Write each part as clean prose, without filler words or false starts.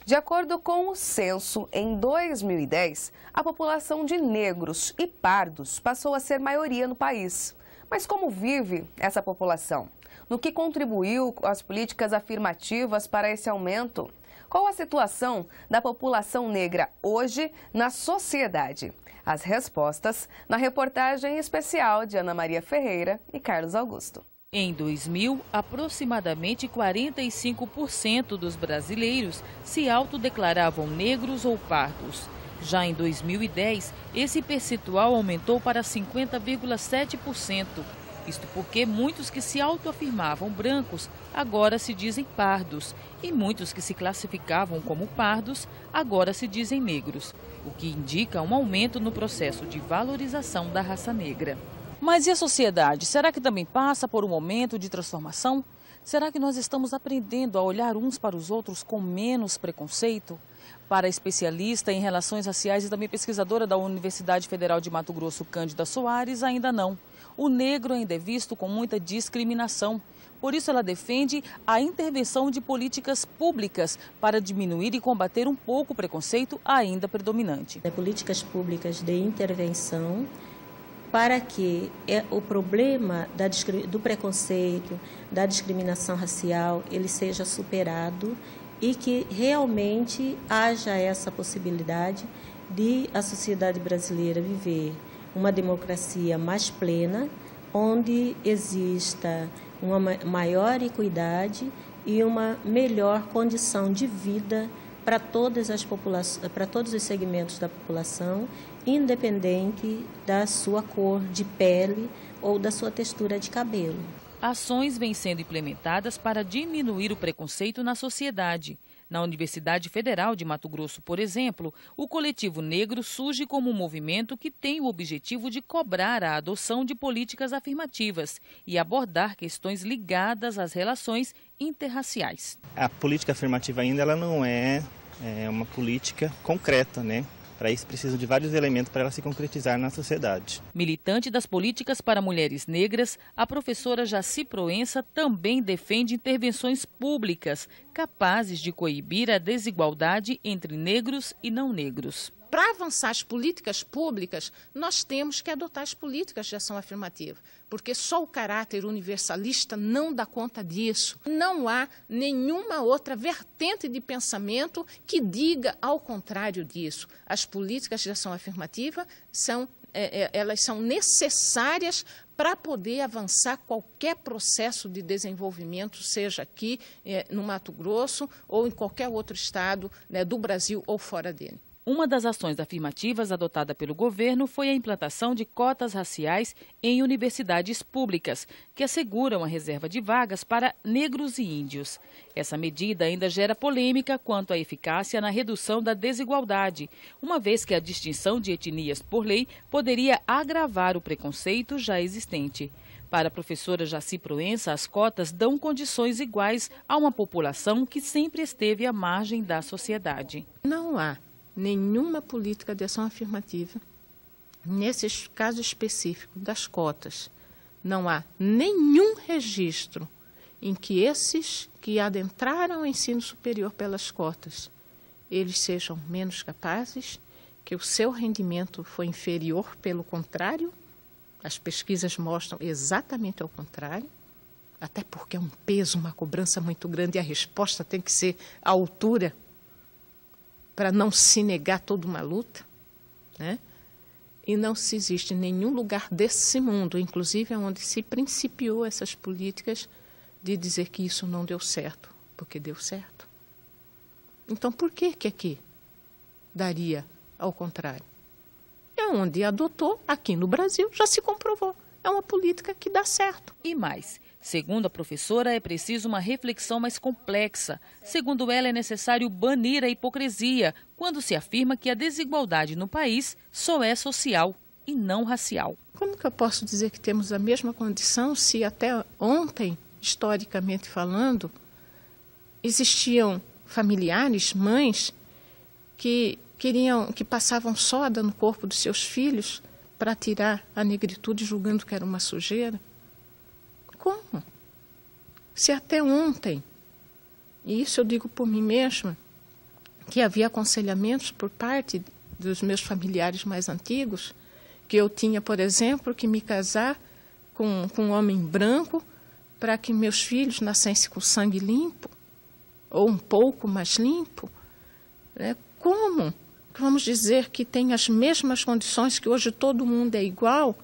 De acordo com o censo, em 2010, a população de negros e pardos passou a ser maioria no país. Mas como vive essa população? No que contribuiu as políticas afirmativas para esse aumento? Qual a situação da população negra hoje na sociedade? As respostas na reportagem especial de Ana Maria Ferreira e Carlos Augusto. Em 2000, aproximadamente 45% dos brasileiros se autodeclaravam negros ou pardos. Já em 2010, esse percentual aumentou para 50,7%. Isto porque muitos que se autoafirmavam brancos agora se dizem pardos e muitos que se classificavam como pardos agora se dizem negros, o que indica um aumento no processo de valorização da raça negra. Mas e a sociedade? Será que também passa por um momento de transformação? Será que nós estamos aprendendo a olhar uns para os outros com menos preconceito? Para a especialista em relações raciais e também pesquisadora da Universidade Federal de Mato Grosso, Cândida Soares, ainda não. O negro ainda é visto com muita discriminação. Por isso, ela defende a intervenção de políticas públicas para diminuir e combater um pouco o preconceito ainda predominante. Políticas públicas de intervenção para que o problema do preconceito, da discriminação racial, ele seja superado e que realmente haja essa possibilidade de a sociedade brasileira viver uma democracia mais plena, onde exista uma maior equidade e uma melhor condição de vida para todos os segmentos da população, independente da sua cor de pele ou da sua textura de cabelo. Ações vêm sendo implementadas para diminuir o preconceito na sociedade. Na Universidade Federal de Mato Grosso, por exemplo, o Coletivo Negro surge como um movimento que tem o objetivo de cobrar a adoção de políticas afirmativas e abordar questões ligadas às relações interraciais. A política afirmativa ainda ela não é uma política concreta, né? Para isso, precisa de vários elementos para ela se concretizar na sociedade. Militante das políticas para mulheres negras, a professora Jaci Proença também defende intervenções públicas capazes de coibir a desigualdade entre negros e não negros. Para avançar as políticas públicas, nós temos que adotar as políticas de ação afirmativa, porque só o caráter universalista não dá conta disso. Não há nenhuma outra vertente de pensamento que diga ao contrário disso. As políticas de ação afirmativa elas são necessárias para poder avançar qualquer processo de desenvolvimento, seja aqui no Mato Grosso ou em qualquer outro estado, né, do Brasil ou fora dele. Uma das ações afirmativas adotada pelo governo foi a implantação de cotas raciais em universidades públicas, que asseguram a reserva de vagas para negros e índios. Essa medida ainda gera polêmica quanto à eficácia na redução da desigualdade, uma vez que a distinção de etnias por lei poderia agravar o preconceito já existente. Para a professora Jaci Proença, as cotas dão condições iguais a uma população que sempre esteve à margem da sociedade. Não há nenhuma política de ação afirmativa, nesse caso específico das cotas. Não há nenhum registro em que esses que adentraram o ensino superior pelas cotas, eles sejam menos capazes, que o seu rendimento foi inferior, pelo contrário. As pesquisas mostram exatamente ao contrário, até porque é um peso, uma cobrança muito grande e a resposta tem que ser à altura, para não se negar toda uma luta, né? E não se existe nenhum lugar desse mundo, inclusive onde se principiou essas políticas, de dizer que isso não deu certo, porque deu certo. Então, por que aqui daria ao contrário? É onde adotou, aqui no Brasil, já se comprovou. É uma política que dá certo. E mais, segundo a professora, é preciso uma reflexão mais complexa. Segundo ela, é necessário banir a hipocrisia quando se afirma que a desigualdade no país só é social e não racial. Como que eu posso dizer que temos a mesma condição se até ontem, historicamente falando, existiam familiares, mães, que passavam soda no corpo dos seus filhos para tirar a negritude, julgando que era uma sujeira? Como? Se até ontem, e isso eu digo por mim mesma, que havia aconselhamentos por parte dos meus familiares mais antigos, que eu tinha, por exemplo, que me casar com um homem branco para que meus filhos nascessem com sangue limpo, ou um pouco mais limpo. Como vamos dizer que tem as mesmas condições, que hoje todo mundo é igual,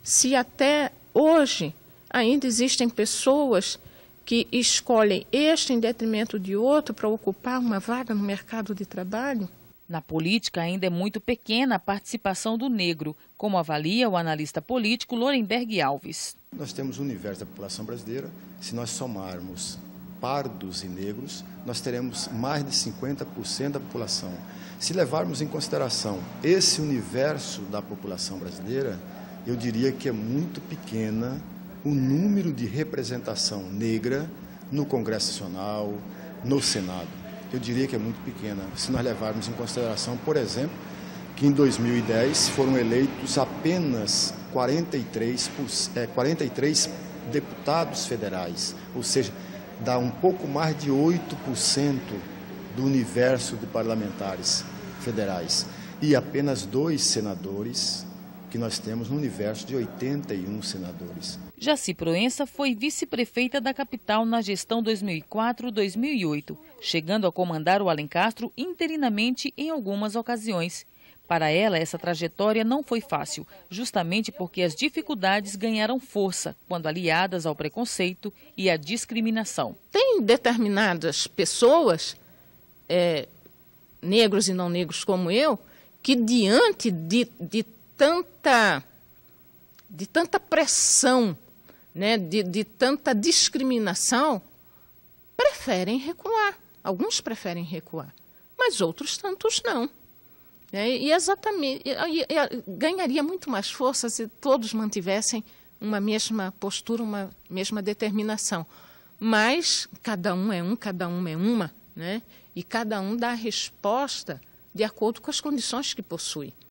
se até hoje ainda existem pessoas que escolhem este em detrimento de outro para ocupar uma vaga no mercado de trabalho? Na política ainda é muito pequena a participação do negro, como avalia o analista político Lorenberg Alves. Nós temos o universo da população brasileira, se nós somarmos pardos e negros, nós teremos mais de 50% da população. Se levarmos em consideração esse universo da população brasileira, eu diria que é muito pequena o número de representação negra no Congresso Nacional, no Senado. Eu diria que é muito pequena, se nós levarmos em consideração, por exemplo, que em 2010 foram eleitos apenas 43 deputados federais, ou seja, dá um pouco mais de 8% do universo de parlamentares federais e apenas 2 senadores que nós temos no universo de 81 senadores. Jaci Proença foi vice-prefeita da capital na gestão 2004-2008, chegando a comandar o Alencastro interinamente em algumas ocasiões. Para ela, essa trajetória não foi fácil, justamente porque as dificuldades ganharam força quando aliadas ao preconceito e à discriminação. Tem determinadas pessoas, negros e não negros como eu, que diante de tanta pressão, de tanta discriminação, preferem recuar. Alguns preferem recuar, mas outros tantos não. E exatamente, ganharia muito mais força se todos mantivessem uma mesma postura, uma mesma determinação. Mas cada um é um, cada uma é uma, e cada um dá a resposta de acordo com as condições que possui.